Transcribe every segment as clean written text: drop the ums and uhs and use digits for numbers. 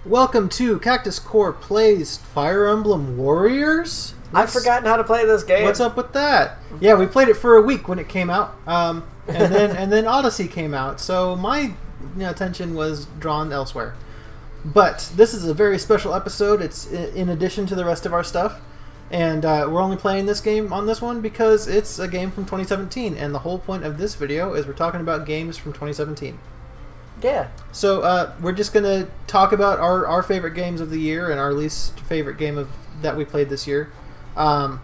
Welcome to Cactus Core Plays Fire Emblem Warriors. I've forgotten how to play this game. What's up with that? Yeah, we played it for a week when it came out, and then Odyssey came out, so my attention was drawn elsewhere. But this is a very special episode. It's in addition to the rest of our stuff, and we're only playing this game on this one because it's a game from 2017, and the whole point of this video is we're talking about games from 2017. Yeah. So we're just going to talk about our favorite games of the year and our least favorite game that we played this year. But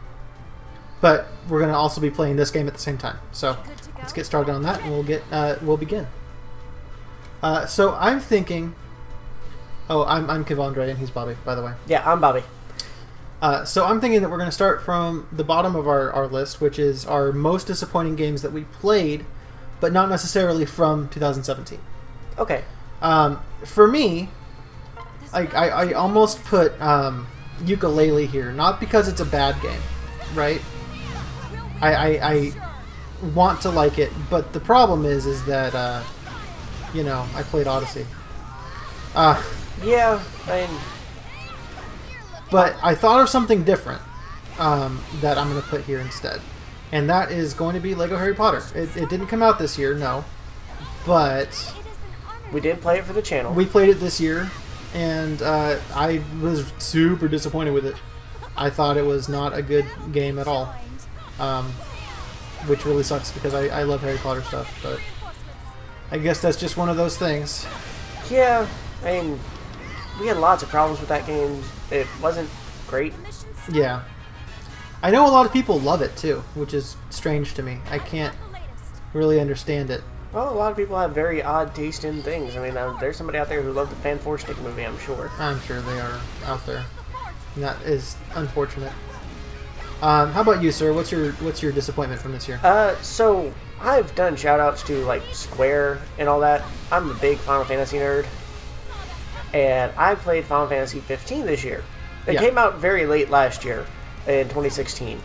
we're going to also be playing this game at the same time. So let's get started on that, and we'll begin. So I'm thinking. Oh, I'm Kevandre, and he's Bobby, by the way. Yeah, I'm Bobby. So I'm thinking that we're going to start from the bottom of our list, which is our most disappointing games that we played, but not necessarily from 2017. Okay. For me, I almost put Ukulele here, not because it's a bad game, right? I want to like it, but the problem is that I played Odyssey. Yeah, but I thought of something different that I'm going to put here instead, and that is going to be Lego Harry Potter. It didn't come out this year, no, but we did play it for the channel. We played it this year, and I was super disappointed with it. I thought it was not a good game at all, which really sucks because I love Harry Potter stuff, but I guess that's just one of those things. Yeah, we had lots of problems with that game. It wasn't great. Yeah. I know a lot of people love it, too, which is strange to me. I can't really understand it. Well, a lot of people have very odd taste in things. There's somebody out there who loved the Fan Four Stick movie, I'm sure. I'm sure they are out there. And that is unfortunate. How about you, sir? What's your disappointment from this year? So I've done shout-outs to, Square and all that. I'm a big Final Fantasy nerd. And I played Final Fantasy 15 this year. It came out very late last year, in 2016.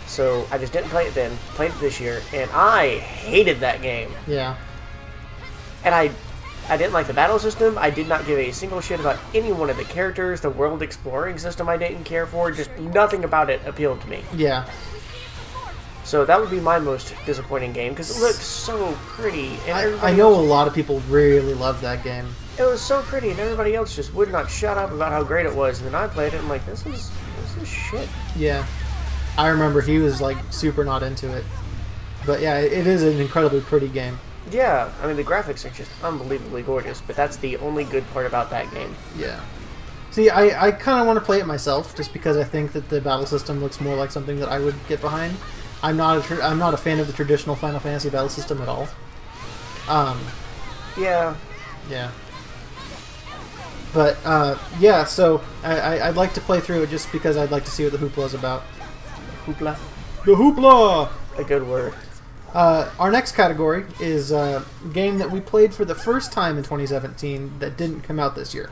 So I just didn't play it then, played it this year, and I hated that game. Yeah. And I didn't like the battle system. I did not give a single shit about any one of the characters. The world exploring system I didn't care for. Just nothing about it appealed to me. Yeah. So that would be my most disappointing game, because it looked so pretty. And I know a lot of people really loved that game. It was so pretty, and everybody else just would not shut up about how great it was. And then I played it, and I'm like, this is shit. Yeah. I remember he was super not into it. But yeah, it is an incredibly pretty game. Yeah, the graphics are just unbelievably gorgeous, but that's the only good part about that game. Yeah. See, I kind of want to play it myself, just because I think that the battle system looks more like something that I would get behind. I'm not a fan of the traditional Final Fantasy battle system at all. Yeah. Yeah. But, yeah, so I'd like to play through it just because I'd like to see what the hoopla is about. Hoopla? The hoopla! A good word. Our next category is a game that we played for the first time in 2017 that didn't come out this year.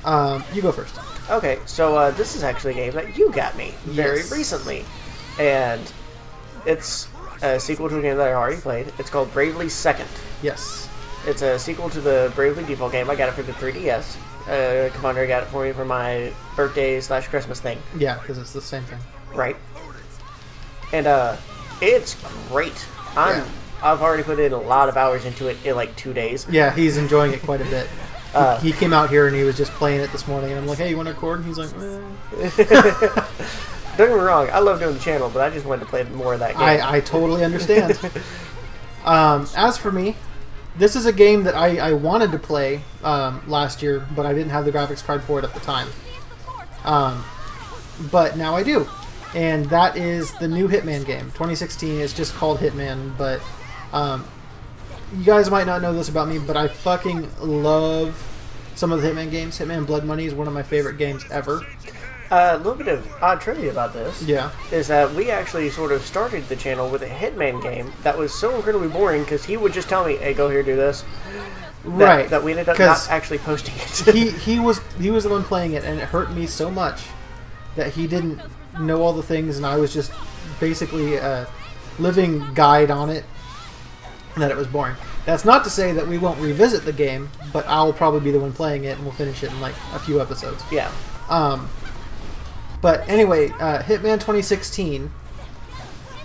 You go first. Okay, so this is actually a game that you got me very recently. And it's a sequel to a game that I already played. It's called Bravely Second. Yes. It's a sequel to the Bravely Default game. I got it for the 3DS. Kevandre got it for me for my birthday/Christmas thing. Yeah, because it's the same thing. Right. And it's great. I've already put in a lot of hours into it in 2 days. Yeah, he's enjoying it quite a bit. He came out here and he was just playing it this morning, and I'm like, hey, you want to record? And he's like, Don't get me wrong, I love doing the channel, but I just wanted to play more of that game. I totally understand. As for me, this is a game that I wanted to play last year, but I didn't have the graphics card for it at the time. But now I do. And that is the new Hitman game. 2016 is just called Hitman, but you guys might not know this about me, but I fucking love some of the Hitman games. Hitman Blood Money is one of my favorite games ever. A little bit of odd trivia about this is that we actually sort of started the channel with a Hitman game that was so incredibly boring because he would just tell me, hey, go here, do this. That we ended up not actually posting it. he was the one playing it, and it hurt me so much that he didn't know all the things, and I was just basically a living guide on it, that it was boring. That's not to say that we won't revisit the game, but I'll probably be the one playing it, and we'll finish it in like a few episodes. Yeah. But anyway, Hitman 2016.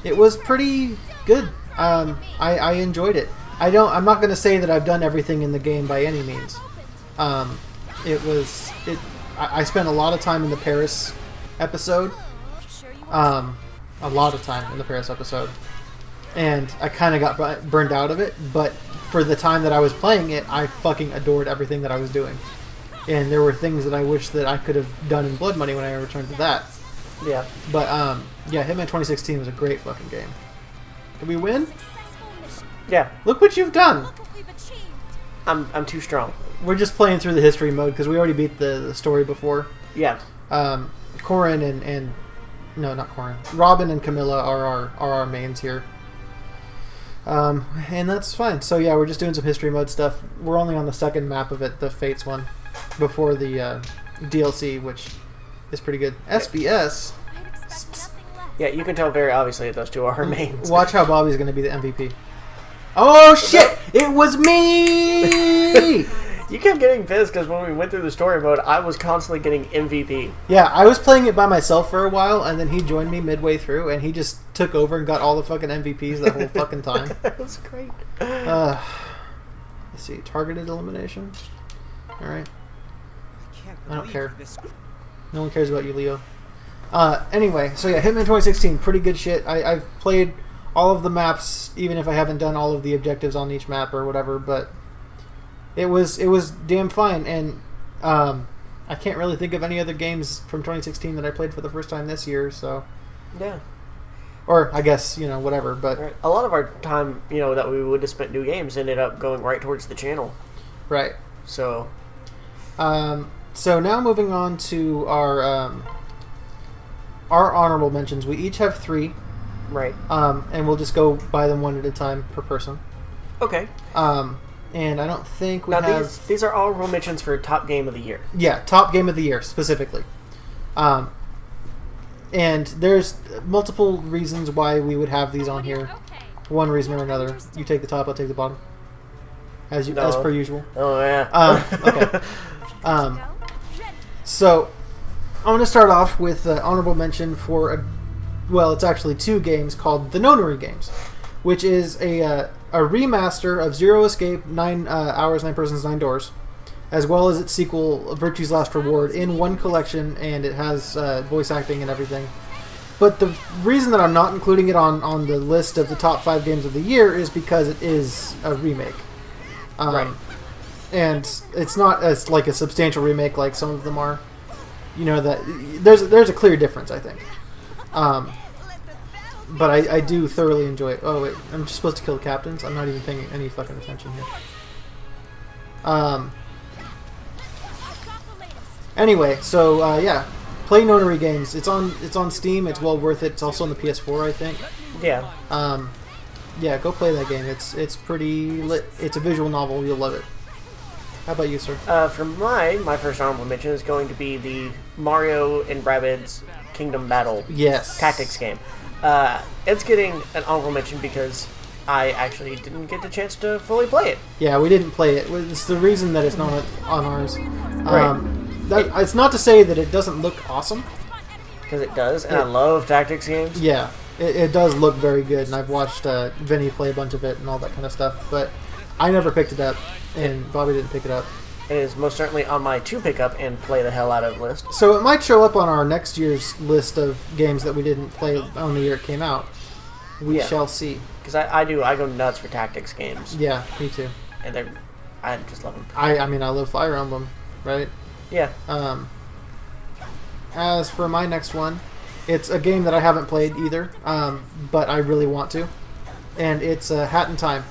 It was pretty good. I enjoyed it. I'm not going to say that I've done everything in the game by any means. I spent a lot of time in the Paris episode. A lot of time in the Paris episode. And I kind of got burned out of it, but for the time that I was playing it, I fucking adored everything that I was doing. And there were things that I wish that I could have done in Blood Money when I returned to that. Yeah. But, yeah, Hitman 2016 was a great fucking game. Did we win? Yeah. Look what you've done! I'm too strong. We're just playing through the history mode, because we already beat the story before. Yeah. Corin and... No, not Corin. Robin and Camilla are our mains here. And that's fine. So yeah, we're just doing some history mode stuff. We're only on the second map of it, the Fates one, before the DLC, which is pretty good. SBS. Yeah, you can tell very obviously that those two are her mains. Watch how Bobby's going to be the MVP. Oh shit! It was me! You kept getting pissed because when we went through the story mode, I was constantly getting MVP. Yeah, I was playing it by myself for a while, and then he joined me midway through, and he just took over and got all the fucking MVPs the whole fucking time. That was great. Let's see, targeted elimination. Alright. I don't care. No one cares about you, Leo. Anyway, so yeah, Hitman 2016, pretty good shit. I've played all of the maps, even if I haven't done all of the objectives on each map or whatever, but it was damn fine, and I can't really think of any other games from 2016 that I played for the first time this year, so... Yeah. Or, I guess, whatever, but... Right. A lot of our time, that we would have spent new games ended up going right towards the channel. Right. So... So now moving on to our honorable mentions. We each have 3. Right. And we'll just go by them one at a time per person. Okay. And I don't think we now have... These are all honorable mentions for top game of the year. Yeah, top game of the year, specifically. And there's multiple reasons why we would have these on here. One reason or another. You take the top, I'll take the bottom. As per usual. Oh, yeah. Okay. So, I'm going to start off with honorable mention for, it's actually 2 games called the Nonary games, which is a remaster of Zero Escape, 9 Hours, 9 Persons, 9 Doors, as well as its sequel, Virtue's Last Reward, in one collection, and it has voice acting and everything. But the reason that I'm not including it on the list of the top 5 games of the year is because it is a remake. Right. And it's not as like a substantial remake like some of them are. That there's a clear difference, I think. But I do thoroughly enjoy it. Oh wait, I'm just supposed to kill the captains? I'm not even paying any fucking attention here. Anyway, so yeah, play Nonary games. It's on Steam. It's well worth it. It's also on the PS4, I think. Yeah. Yeah, go play that game. It's pretty lit. It's a visual novel. You'll love it. How about you, sir? For my first honorable mention is going to be the Mario and Rabbids Kingdom Battle Tactics game. It's getting an honorable mention because I actually didn't get the chance to fully play it. Yeah, we didn't play it. It's the reason that it's not on ours. Right. It's not to say that it doesn't look awesome. Because it does, and I love tactics games. Yeah, it does look very good, and I've watched Vinny play a bunch of it and all that kind of stuff, but I never picked it up, and Bobby didn't pick it up. It is most certainly on my to pick up and play the hell out of list. So it might show up on our next year's list of games that we didn't play on the year it came out. We shall see. Because I go nuts for tactics games. Yeah, me too. And I just love them. I mean, I love Fire Emblem, right? Yeah. As for my next one, it's a game that I haven't played either, but I really want to. And it's Hat in Time.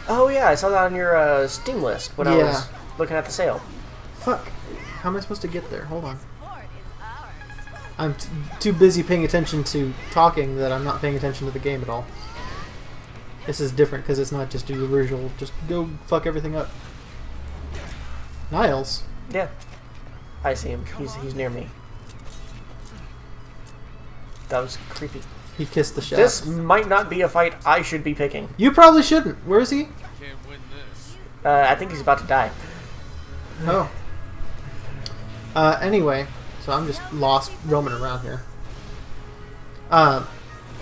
Oh yeah, I saw that on your Steam list when I was looking at the sale. Fuck. How am I supposed to get there? Hold on. I'm too busy paying attention to talking that I'm not paying attention to the game at all. This is different because it's not just your usual, just go fuck everything up. Niles? Yeah. I see him. He's near me. That was creepy. He kissed the shaft. This might not be a fight I should be picking. You probably shouldn't. Where is he? I think he's about to die. Oh. Anyway, so I'm just lost roaming around here.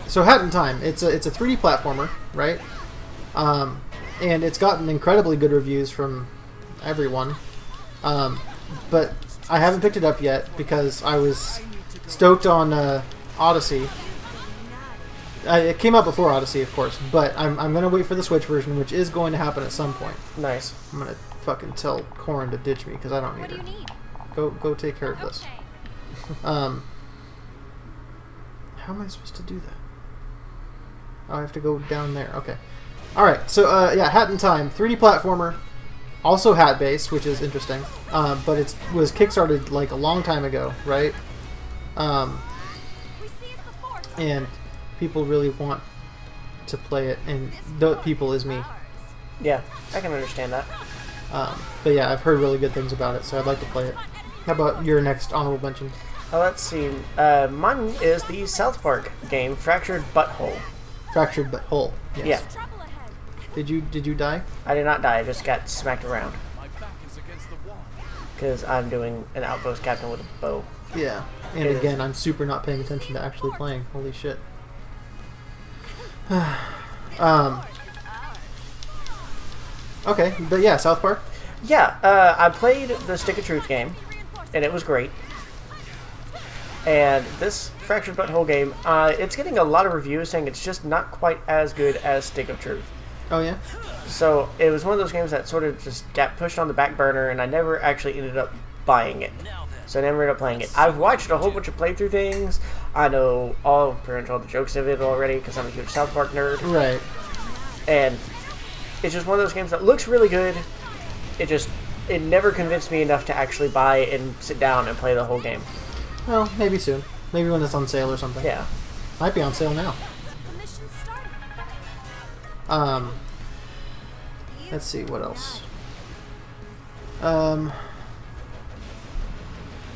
So Hat in Time, it's a 3D platformer, right? And it's gotten incredibly good reviews from everyone. But I haven't picked it up yet because I was stoked on Odyssey. It came out before Odyssey, of course, but I'm going to wait for the Switch version, which is going to happen at some point. Nice. I'm going to fucking tell Corin to ditch me because I don't need her. Go take care of this. How am I supposed to do that? Oh, I have to go down there. Okay. Alright, so yeah, Hat in Time. 3D platformer. Also hat-based, which is interesting. But it was kickstarted like a long time ago, right? And people really want to play it, and the people is me. Yeah, I can understand that. But yeah, I've heard really good things about it, so I'd like to play it. How about your next honorable mention? Let's see. Mine is the South Park game, Fractured Butthole. Fractured Butthole. Yes. Yeah. Did you die? I did not die. I just got smacked around. Because I'm doing an outpost captain with a bow. Yeah. And again, I'm super not paying attention to actually playing. Holy shit. Okay, but yeah, South Park. Yeah, I played the Stick of Truth game, and it was great. And this Fractured Butthole game, it's getting a lot of reviews saying it's just not quite as good as Stick of Truth. Oh, yeah? So it was one of those games that sort of just got pushed on the back burner, and I never actually ended up buying it. So I never ended up playing it. I've watched a whole bunch of playthrough things. I know pretty much all the jokes of it already, because I'm a huge South Park nerd. Right. And it's just one of those games that looks really good. It never convinced me enough to actually buy and sit down and play the whole game. Well, maybe soon. Maybe when it's on sale or something. Yeah. Might be on sale now. Let's see, what else?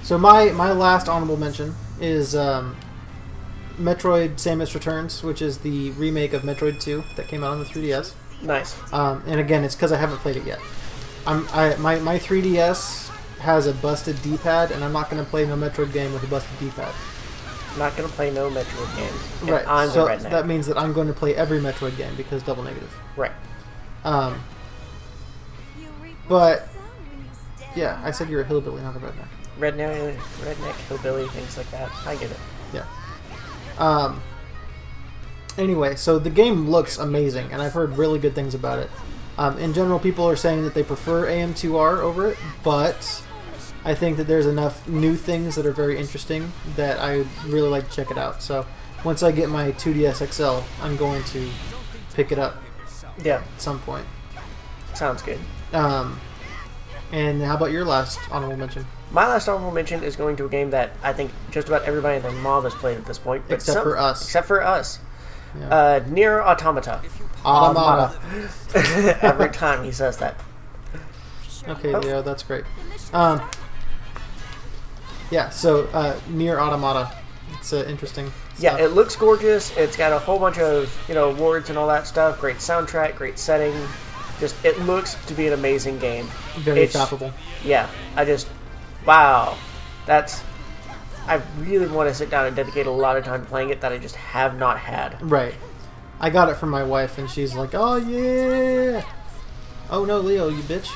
So my last honorable mention is Metroid Samus Returns, which is the remake of Metroid 2 that came out on the 3DS. Nice. And again, it's because I haven't played it yet. My 3DS has a busted D-pad, and I'm not going to play no Metroid game with a busted D-pad. Not going to play no Metroid games. Right. I'm so the redneck. that means that I'm going to play every Metroid game because double negative. Right. But yeah, I said you're a hillbilly, not a redneck. Redneck, hillbilly, things like that. I get it. Yeah. Anyway, so the game looks amazing, and I've heard really good things about it. In general, people are saying that they prefer AM2R over it, but I think that there's enough new things that are very interesting that I would really like to check it out. So once I get my 2DS XL, I'm going to pick it up. Yeah. At some point. Sounds good. And how about your last honorable mention? My last honorable mention is going to a game that I think just about everybody and their mom has played at this point. But Except for us. Except for us. Yeah. Nier Automata. Automata. Every time he says that. Okay, yeah, that's great. Yeah, so Nier Automata. It's interesting stuff. Yeah, it looks gorgeous. It's got a whole bunch of awards and all that stuff. Great soundtrack, great setting. Just it looks to be an amazing game. Very shoppable. Yeah, wow. I really want to sit down and dedicate a lot of time to playing it that I just have not had. Right. I got it from my wife, and she's like, "Oh yeah." Oh no, Leo, you bitch.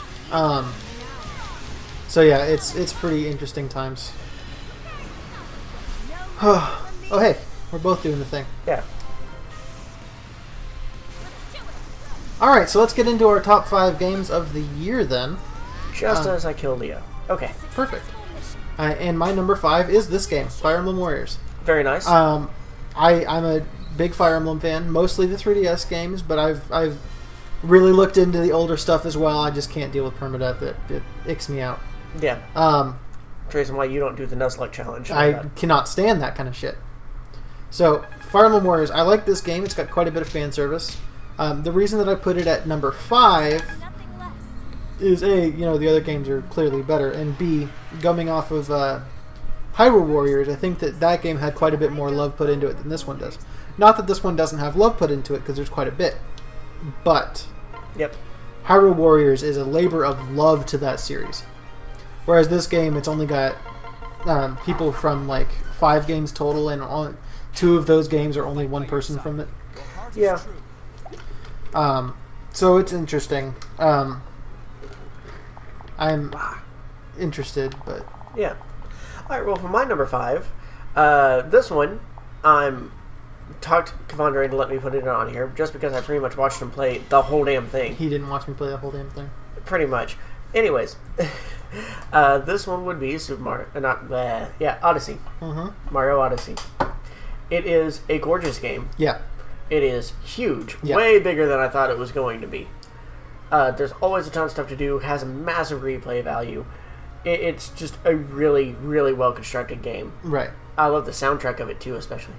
So yeah, it's pretty interesting times. Oh hey, we're both doing the thing. Yeah. Alright, so let's get into our top 5 games of the year then. Just as I kill Leo. Okay. Perfect. And my number 5 is this game, Fire Emblem Warriors. Very nice. I'm a big Fire Emblem fan, mostly the 3DS games, but I've really looked into the older stuff as well. I just can't deal with permadeath. It icks me out. Yeah. The reason why you don't do the Nuzlocke challenge. I cannot stand that kind of shit. So, Fire Emblem Warriors, I like this game. It's got quite a bit of fan service. The reason that I put it at number 5 is A, the other games are clearly better, and B, coming off of Hyrule Warriors, I think that game had quite a bit more love put into it than this one does. Not that this one doesn't have love put into it, because there's quite a bit. But yep. Hyrule Warriors is a labor of love to that series. Whereas this game, it's only got people from like 5 games total, and 2 of those games are only one person from it. Yeah. So it's interesting. I'm interested, but... Yeah. Alright, well, for my number 5, this one, talked Kevandre into let me put it on here, just because I pretty much watched him play the whole damn thing. He didn't watch me play the whole damn thing? Pretty much. Anyways, this one would be Super Mario... Odyssey. Mm-hmm. Mario Odyssey. It is a gorgeous game. Yeah. It is huge. Yeah. Way bigger than I thought it was going to be. There's always a ton of stuff to do. Has a massive replay value. It's just a really, really well-constructed game. Right. I love the soundtrack of it, too, especially.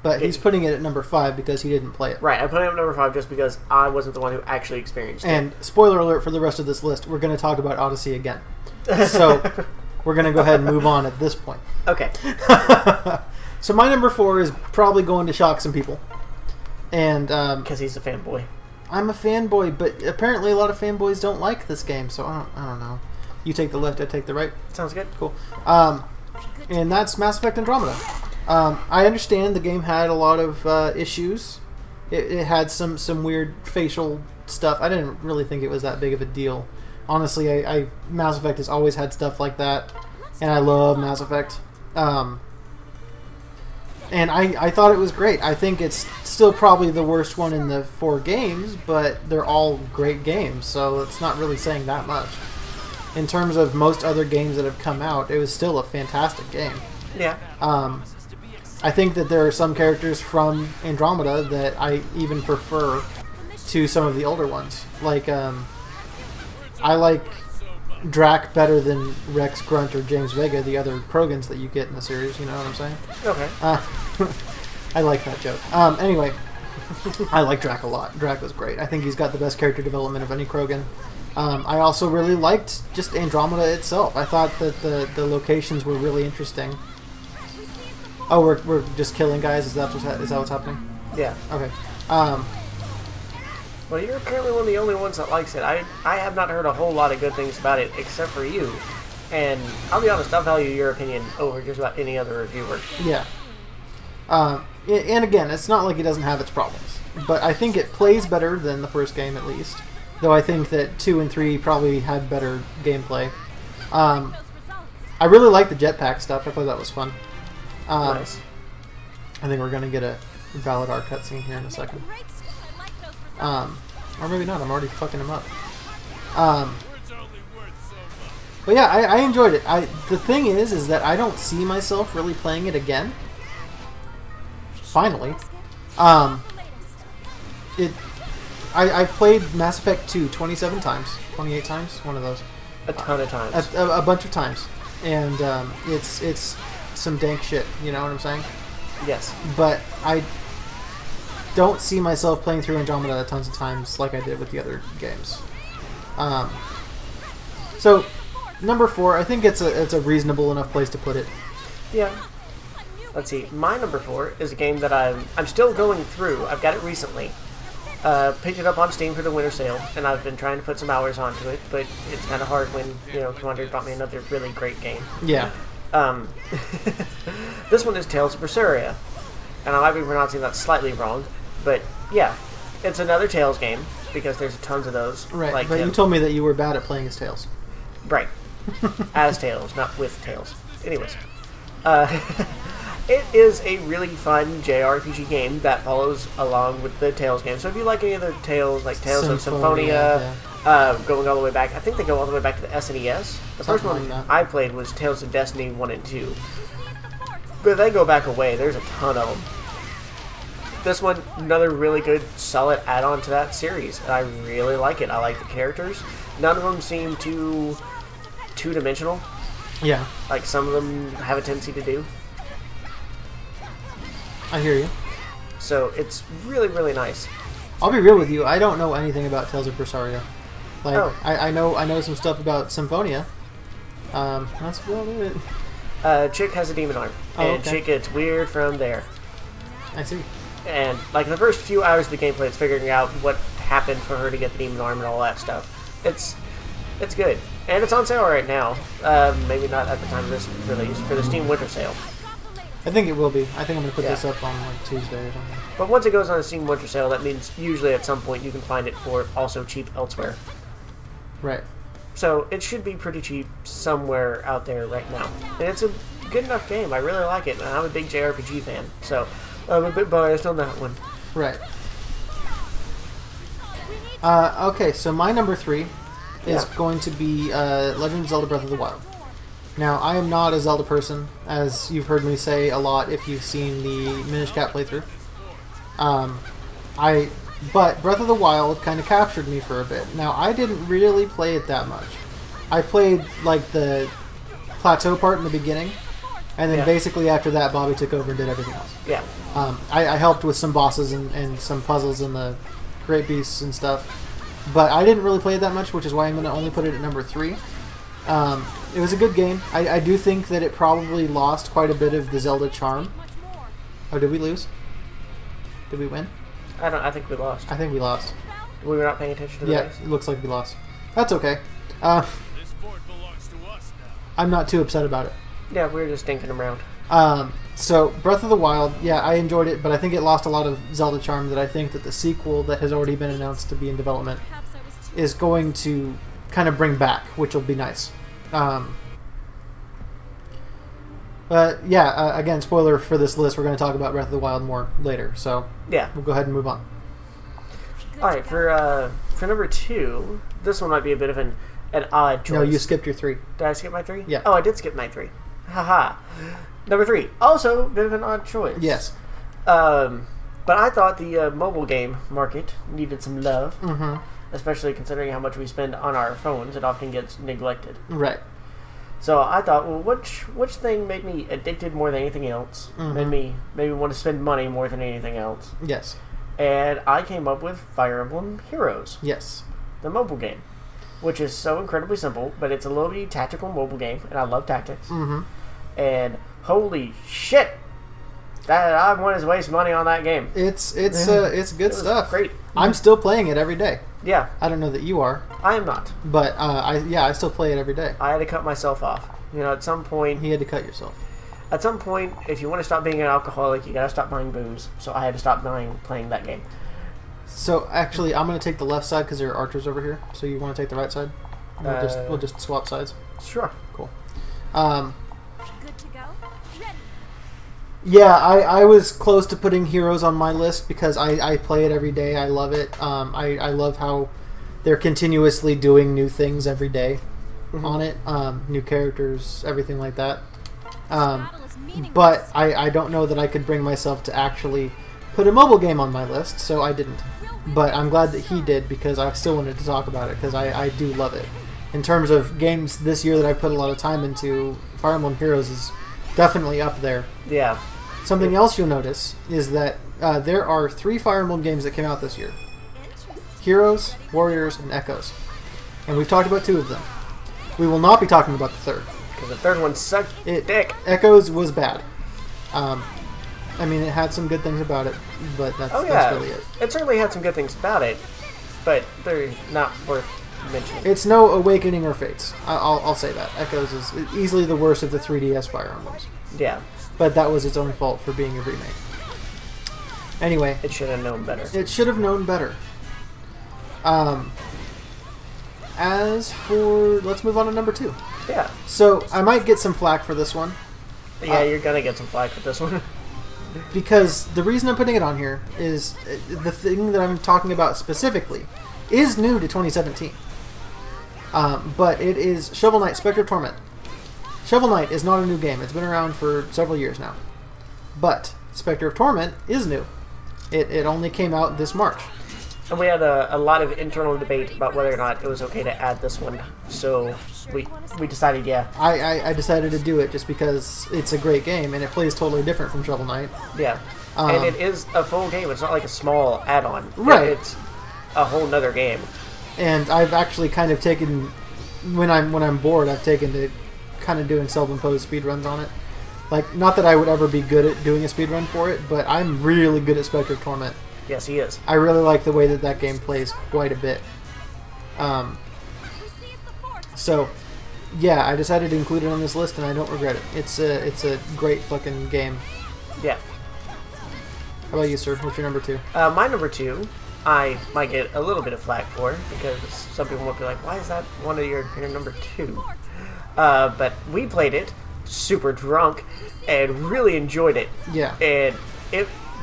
But he's putting it at number 5 because he didn't play it. Right, I put it at number 5 just because I wasn't the one who actually experienced it. And spoiler alert for the rest of this list, we're going to talk about Odyssey again. So we're going to go ahead and move on at this point. Okay. So my number 4 is probably going to shock some people. And because he's a fanboy. I'm a fanboy, but apparently a lot of fanboys don't like this game, so I don't know. You take the left, I take the right. Sounds good. Cool. And that's Mass Effect Andromeda. I understand the game had a lot of issues. It had some weird facial stuff. I didn't really think it was that big of a deal. Honestly, Mass Effect has always had stuff like that, and I love Mass Effect. And I thought it was great. I think it's still probably the worst one in the 4 games, but they're all great games, so it's not really saying that much. In terms of most other games that have come out, it was still a fantastic game. Yeah. I think that there are some characters from Andromeda that I even prefer to some of the older ones. Like, I like Drac better than Rex, Grunt, or James Vega, the other Krogans that you get in the series, you know what I'm saying? Okay. I like that joke. Anyway, I like Drac a lot. Drac was great. I think he's got the best character development of any Krogan. I also really liked just Andromeda itself. I thought that the locations were really interesting. Oh, we're just killing guys? Is that what's happening? Yeah. Okay. Well, you're apparently one of the only ones that likes it. I have not heard a whole lot of good things about it, except for you. And I'll be honest, I'll value your opinion over just about any other reviewer. Yeah. And again, it's not like it doesn't have its problems. But I think it plays better than the first game, at least. Though I think that 2 and 3 probably had better gameplay. I really like the jetpack stuff. I thought that was fun. Nice. I think we're going to get a Valadar cutscene here in a second. Or maybe not. I'm already fucking him up. But yeah, I enjoyed it. The thing is that I don't see myself really playing it again. Finally. I've played Mass Effect 2 27 times. 28 times? One of those. A ton of times. A bunch of times. And it's some dank shit, you know what I'm saying? Yes. But I don't see myself playing through Andromeda tons of times like I did with the other games. So, number 4, I think it's a reasonable enough place to put it. Yeah. Let's see. My number 4 is a game that I'm still going through. I've got it recently. Picked it up on Steam for the winter sale, and I've been trying to put some hours onto it, but it's kind of hard when, Kevandre brought me another really great game. Yeah. This one is Tales of Berseria, and I might be pronouncing that slightly wrong, but yeah, it's another Tales game, because there's tons of those. Right, like but you told me that you were bad at playing as Tails. Right. As Tails, not with Tails. Anyways. It is a really fun JRPG game that follows along with the Tales game. So if you like any of the Tales, like Tales of Symphonia, going all the way back, I think they go all the way back to the SNES. The first one I played was Tales of Destiny 1 and 2. But they go back away. There's a ton of them. This one, another really good, solid add-on to that series. And I really like it. I like the characters. None of them seem too two-dimensional. Yeah. Like some of them have a tendency to do. I hear you. So it's really, really nice. I'll be real with you. I don't know anything about Tales of Berseria. Like, Oh. I know some stuff about Symphonia. That's about it. Chick has a demon arm, Oh, and okay. Chick gets weird from there. I see. And like the first few hours of the gameplay, it's figuring out what happened for her to get the demon arm and all that stuff. It's good, and it's on sale right now. Maybe not at the time of this release for the Steam Winter Sale. I think it will be. I think I'm going to put this up on like Tuesday or something. But once it goes on the Steam Winter Sale, that means usually at some point you can find it for also cheap elsewhere. Right. So it should be pretty cheap somewhere out there right now. And it's a good enough game. I really like it, and I'm a big JRPG fan. So I'm a bit biased on that one. Right. Okay, so my number 3 is going to be Legend of Zelda Breath of the Wild. Now, I am not a Zelda person, as you've heard me say a lot if you've seen the Minish Cap playthrough. But Breath of the Wild kind of captured me for a bit. Now, I didn't really play it that much. I played, like, the plateau part in the beginning, and then basically after that, Bobby took over and did everything else. Yeah. I helped with some bosses and some puzzles in the Great Beasts and stuff. But I didn't really play it that much, which is why I'm going to only put it at number 3. It was a good game. I do think that it probably lost quite a bit of the Zelda charm. Oh, did we lose? Did we win? I think we lost. I think we lost. We were not paying attention to the race? Yeah, it looks like we lost. That's okay. I'm not too upset about it. Yeah, we were just dinking around. So, Breath of the Wild, yeah, I enjoyed it, but I think it lost a lot of Zelda charm that I think that the sequel that has already been announced to be in development is going to kind of bring back, which will be nice. But yeah, again, spoiler for this list, we're going to talk about Breath of the Wild more later, so yeah, we'll go ahead and move on. Alright, for number 2, this one might be a bit of an odd choice. No, you skipped your 3. Did I skip my 3? Yeah. Oh, I did skip my 3. Haha. Number 3, also a bit of an odd choice. Yes. But I thought the mobile game market needed some love. Mm-hmm. Especially considering how much we spend on our phones. It often gets neglected. Right. So I thought, well, which thing made me addicted more than anything else? Mm-hmm. Made me want to spend money more than anything else? Yes. And I came up with Fire Emblem Heroes. Yes. The mobile game. Which is so incredibly simple, but it's a low tactical mobile game, and I love tactics. Mm-hmm. And holy shit! That I want to waste money on that game. It's good stuff. Great. I'm still playing it every day. Yeah. I don't know that you are. I am not. But I still play it every day. I had to cut myself off. You know, at some point... He had to cut yourself. At some point, if you want to stop being an alcoholic, you gotta stop buying booze. So I had to stop playing that game. So, actually, I'm going to take the left side because there are archers over here. So you want to take the right side? We'll just swap sides. Sure. Cool. Good to go? Ready. Yeah, I was close to putting Heroes on my list because I play it every day. I love it. I love how they're continuously doing new things every day on it. New characters, everything like that. But I don't know that I could bring myself to actually put a mobile game on my list, so I didn't. But I'm glad that he did because I still wanted to talk about it because I do love it. In terms of games this year that I've put a lot of time into, Fire Emblem Heroes is definitely up there. Yeah. Something else you'll notice is that there are 3 Fire Emblem games that came out this year. Heroes, Warriors, and Echoes. And we've talked about 2 of them. We will not be talking about the third. Because the third one sucked dick. Echoes was bad. I mean, it had some good things about it, but that's really it. It certainly had some good things about it, but they're not worth mentioning. It's no Awakening or Fates. I'll say that. Echoes is easily the worst of the 3DS Fire Emblems. Yeah. But that was its own fault for being a remake. Anyway. It should have known better. It should have known better. As for... Let's move on to number 2. Yeah. So, I might get some flack for this one. Yeah, you're going to get some flack with this one. Because the reason I'm putting it on here is the thing that I'm talking about specifically is new to 2017. But it is Shovel Knight Spectre of Torment. Shovel Knight is not a new game. It's been around for several years now. But Spectre of Torment is new. It only came out this March. And we had a lot of internal debate about whether or not it was okay to add this one. So we decided, yeah. I decided to do it just because it's a great game and it plays totally different from Shovel Knight. Yeah. And it is a full game. It's not like a small add-on. Right. It's a whole nother game. And I've actually kind of taken, when I'm bored, I've taken to kind of doing self-imposed speedruns on it. Like, not that I would ever be good at doing a speedrun for it, but I'm really good at Spectre of Torment. Yes, he is. I really like the way that game plays quite a bit. So, yeah, I decided to include it on this list, and I don't regret it. It's a great fucking game. Yeah. How about you, sir? What's your number 2? My number 2, I might get a little bit of flack for because some people will be like, why is that one of your number 2? But we played it super drunk and really enjoyed it. Yeah. And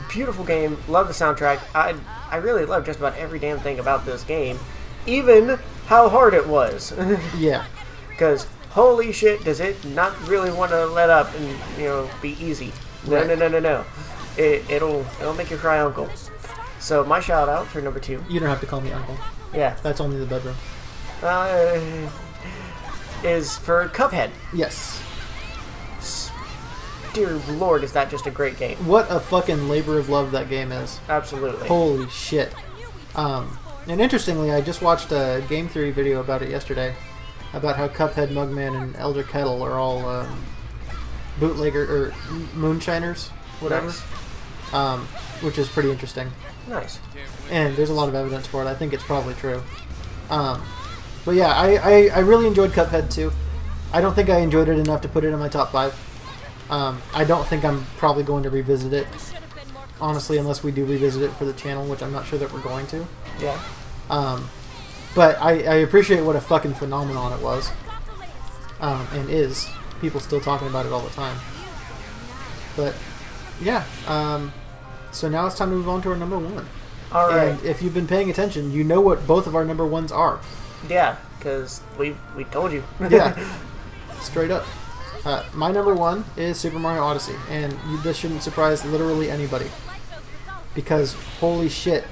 beautiful game. Love the soundtrack. I really love just about every damn thing about this game, even how hard it was. Yeah. Because holy shit, does it not really want to let up and be easy? No, Right. no. It'll make you cry, uncle. So my shout out for number 2. You don't have to call me uncle. Yeah. That's only the bedroom. Is for Cuphead. Yes. Dear Lord, is that just a great game? What a fucking labor of love that game is. Absolutely. Holy shit. And interestingly, I just watched a game theory video about it yesterday, about how Cuphead, Mugman, and Elder Kettle are all bootlegger or moonshiners, whatever. Nice. Which is pretty interesting. Nice. And there's a lot of evidence for it. I think it's probably true. But yeah, I really enjoyed Cuphead too. I don't think I enjoyed it enough to put it in my top 5. I don't think I'm probably going to revisit it, honestly, unless we do revisit it for the channel, which I'm not sure that we're going to. Yeah. But I appreciate what a fucking phenomenon it was, and is. People still talking about it all the time. But yeah, so now it's time to move on to our number 1. All right. And if you've been paying attention, you know what both of our number 1s are. Yeah, because we told you. Yeah, straight up. My number 1 is Super Mario Odyssey, and this shouldn't surprise literally anybody, because holy shit,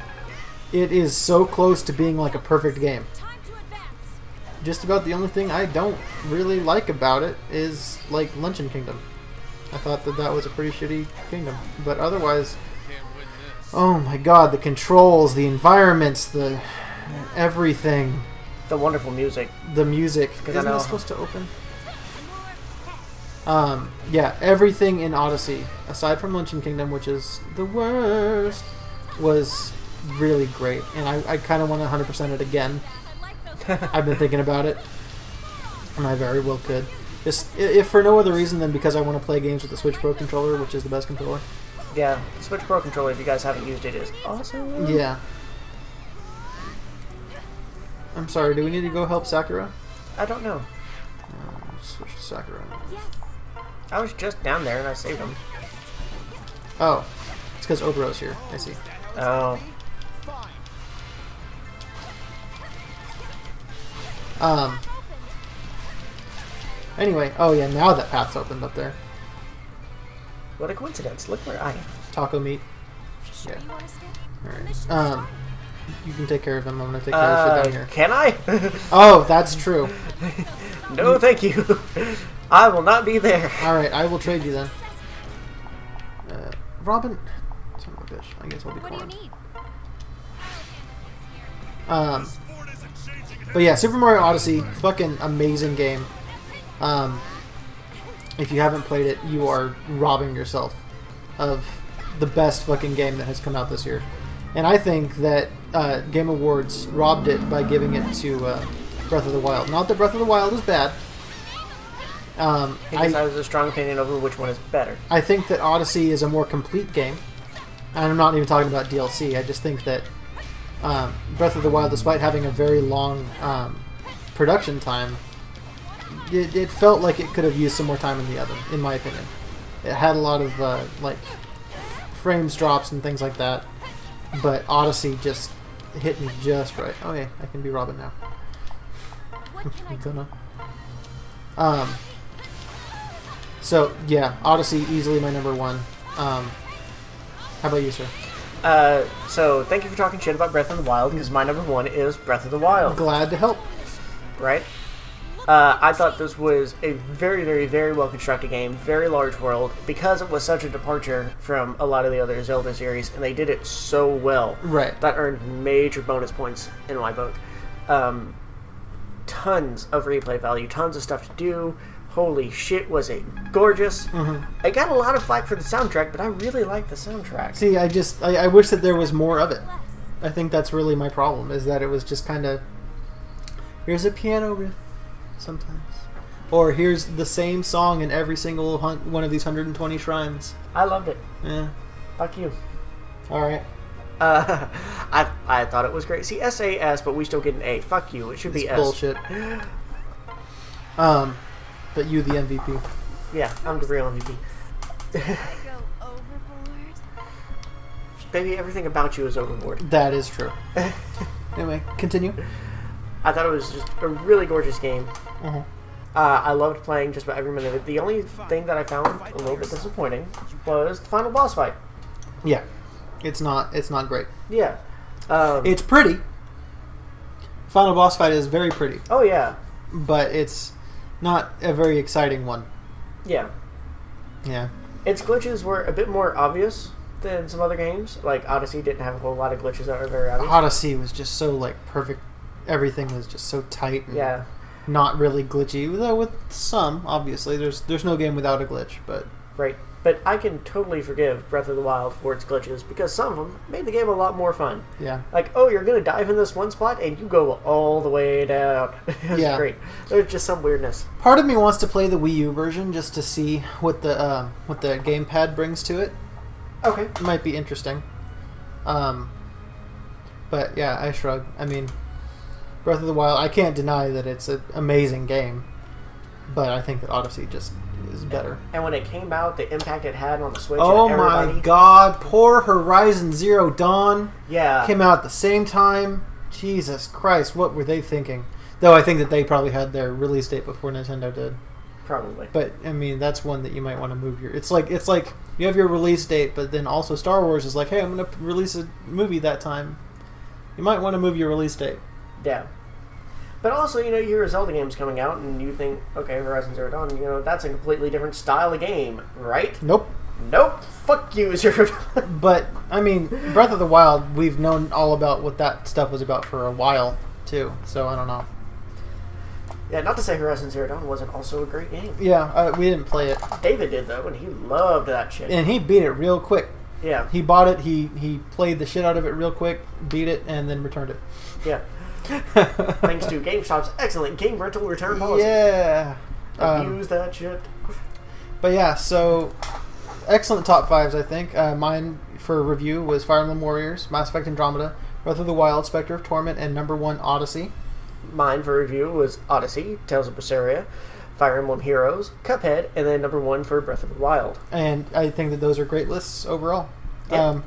it is so close to being like a perfect game. Just about the only thing I don't really like about it is like Luncheon Kingdom. I thought that was a pretty shitty kingdom, but otherwise, oh my god, the controls, the environments, the everything. The wonderful music. The music. Isn't that supposed to open? Yeah, everything in Odyssey, aside from Luncheon Kingdom, which is the worst, was really great. And I kind of want to 100% it again. I've been thinking about it, and I very well could. Just, if for no other reason than because I want to play games with the Switch Pro controller, which is the best controller. Yeah, Switch Pro controller, if you guys haven't used it, is awesome. Yeah. I'm sorry, do we need to go help Sakura? I don't know. Switch to Sakura. I was just down there and I saved him. Oh, it's because Obero's here. I see. Oh. Anyway, oh yeah, now that path's opened up there. What a coincidence. Look where I am. Taco meat. Yeah. Alright. You can take care of him. I'm gonna take care of shit down here. Can I? Oh, that's true. No, thank you. I will not be there. Alright, I will trade you then. Robin. Son of a bitch. I guess I'll be corn. But yeah, Super Mario Odyssey, fucking amazing game. If you haven't played it, you are robbing yourself of the best fucking game that has come out this year. And I think that Game Awards robbed it by giving it to Breath of the Wild. Not that Breath of the Wild is bad. He has a strong opinion over which one is better. I think that Odyssey is a more complete game. And I'm not even talking about DLC. I just think that Breath of the Wild, despite having a very long production time, it felt like it could have used some more time in the oven, in my opinion. It had a lot of like frames drops and things like that, but Odyssey just hit me just right. Oh yeah, I can be Robin now. I'm gonna. So yeah, Odyssey easily my number 1. How about you, sir? So thank you for talking shit about Breath of the Wild, because my number 1 is Breath of the Wild. Glad to help. Right? I thought this was a very, very, very well constructed game, very large world, because it was such a departure from a lot of the other Zelda series, and they did it so well. Right. That earned major bonus points in my book. Tons of replay value, tons of stuff to do. Holy shit, was it gorgeous. Mm-hmm. I got a lot of flack for the soundtrack, but I really like the soundtrack. See, I wish that there was more of it. I think that's really my problem, is that it was just kind of, here's a piano riff, sometimes. Or here's the same song in every single one of these 120 shrines. I loved it. Yeah. Fuck you. All right. I thought it was great. See, SAS, but we still get an A. Fuck you. It should be It's S. bullshit. But you the MVP. Yeah, I'm the real MVP. Go overboard. Baby, everything about you is overboard. That is true. Anyway, continue. I thought it was just a really gorgeous game. Uh-huh. I loved playing just about every minute of it. The only thing that I found a little bit disappointing was the final boss fight. Yeah. It's not great. Yeah. It's pretty. Final boss fight is very pretty, Oh, yeah. but it's not a very exciting one. Yeah. Yeah. Its glitches were a bit more obvious than some other games. Like, Odyssey didn't have a whole lot of glitches that were very obvious. Odyssey was just so like perfect. Everything was just so tight. And Yeah. Not really glitchy, though with some, obviously. There's no game without a glitch, but Right. But I can totally forgive Breath of the Wild for its glitches because some of them made the game a lot more fun. yeah. Like, oh, you're going to dive in this one spot and you go all the way down. It's Yeah. great. There's just some weirdness. Part of me wants to play the Wii U version just to see what the gamepad brings to it. Okay. It might be interesting. But yeah, I shrug. I mean, Breath of the Wild, I can't deny that it's an amazing game, but I think that Odyssey just is better. And when it came out, the impact it had on the Switch. Oh and my everybody, god, poor Horizon Zero Dawn Yeah. came out at the same time. Jesus Christ, what were they thinking? Though I think that they probably had their release date before Nintendo did. Probably. But I mean, that's one that you might want to move your. It's like you have your release date, but then also Star Wars is like, hey, I'm going to release a movie that time. You might want to move your release date. Yeah. But also, you hear a Zelda game's coming out, and you think, okay, Horizon Zero Dawn, that's a completely different style of game, right? Nope. Nope. Fuck you, Zero Dawn. But I mean, Breath of the Wild, we've known all about what that stuff was about for a while too. So I don't know. Yeah, not to say Horizon Zero Dawn wasn't also a great game. Yeah, we didn't play it, David did, though, and he loved that shit. and he beat it real quick. Yeah. He bought it. He played the shit out of it real quick, beat it, and then returned it. Yeah. Thanks to GameStop's excellent game rental return policy. Yeah. Abuse that shit. But yeah, so excellent top fives, I think. Mine for review was Fire Emblem Warriors, Mass Effect Andromeda, Breath of the Wild, Spectre of Torment, and number 1 Odyssey. Mine for review was Odyssey, Tales of Berseria, Fire Emblem Heroes, Cuphead, and then number 1 for Breath of the Wild. And I think that those are great lists overall. Yeah.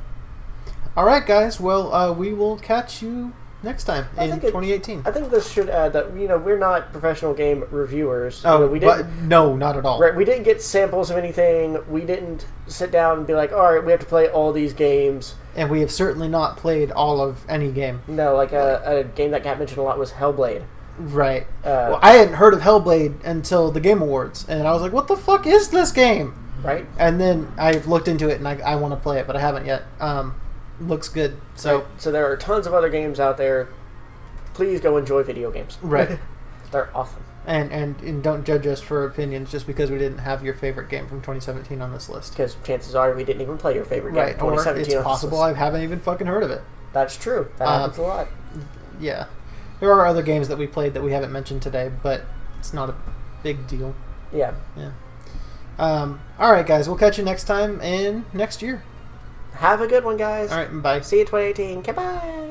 All right, guys. Well, we will catch you next time in 2018. I think this should add that we're not professional game reviewers. Oh, we didn't. no, not at all. Right, we didn't get samples of anything. We didn't sit down and be like, all right, we have to play all these games. And we have certainly not played all of any game. No, like a game that got mentioned a lot was Hellblade. Right. Well, I hadn't heard of Hellblade until the Game Awards, and I was like, what the fuck is this game? Right. And then I've looked into it, and I want to play it, but I haven't yet. Looks good. So Right. So there are tons of other games out there. Please go enjoy video games. Right. They're awesome. And don't judge us for opinions just because we didn't have your favorite game from 2017 on this list. Because chances are we didn't even play your favorite game Right. in Or 2017. it's possible I haven't even fucking heard of it. That's true. That happens a lot. Yeah. There are other games that we played that we haven't mentioned today, but it's not a big deal. Yeah. Yeah. All right, guys. We'll catch you next time and next year. Have a good one, guys. All right. Bye. See you 2018. Goodbye.